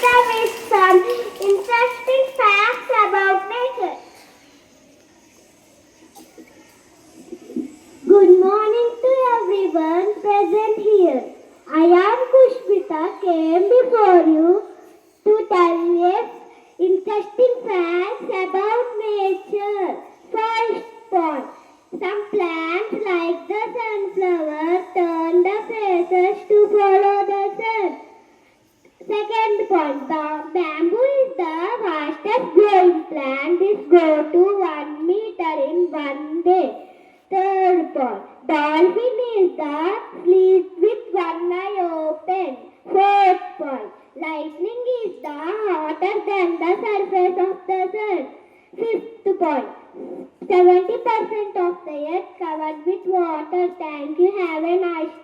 Pushpita with some interesting facts about nature. Good morning to everyone present here. I am Pushpita, came before you to tell you interesting facts about nature. First point, some plants like the sunflower turn the faces to follow the sun. Second point, the bamboo is the fastest growing plant. This grow to 1 meter in 1 day. Third point, dolphin is the sleep with one eye open. Fourth point, lightning is the hotter than the surface of the sun. Fifth point, 70% of the earth covered with water. Thank you. Have a nice day.